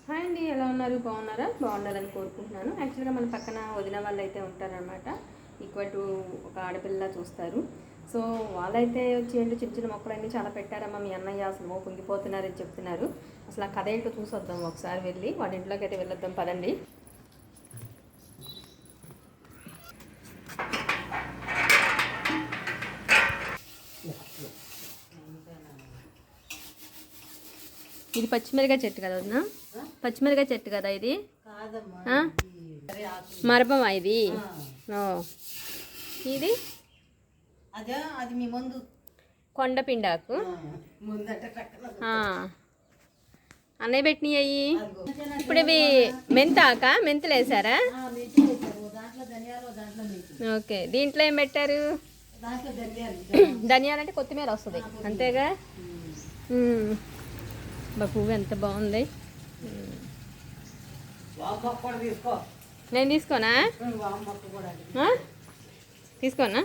Hi అండి, ఎలా ఉన్నారు? బాగున్నారా? బాగుండాలని కోరుకుంటున్నాను. యాక్చువల్గా మన పక్కన వదిన వాళ్ళు అయితే ఉంటారనమాట. ఈక్వల్ టు ఒక ఆడపిల్ల చూస్తారు. సో వాళ్ళైతే వచ్చి ఏంటి చిన్న చిన్న మొక్కలన్నీ చాలా పెట్టారమ్మా, మీ అన్నయ్య అసలు కుంగిపోతున్నారని చెప్తున్నారు. అసలు ఆ కథ ఏంటో చూసొద్దాం ఒకసారి, వెళ్ళి వాళ్ళ ఇంట్లోకి అయితే వెళ్ళొద్దాం పదండి. ఇది పచ్చిమిరకాయ చెట్టు కదా వదినా? పచ్చిమిరకాయ చెట్టు కదా ఇది? మరపమా ఇది? ఇది అది మీ ముందు కొండపిండాకు. అన్నయ్య పెట్టినవి అయ్యి. ఇప్పుడు ఇవి మెంతాక? మెంతులు వేసారా? ఓకే. దీంట్లో ఏం పెట్టారు? ధనియాలు అంటే కొత్తిమీర వస్తుంది అంతేగా? బా పువ్వు ఎంత బాగుంది. నేను తీసుకోనా? తీసుకోనా?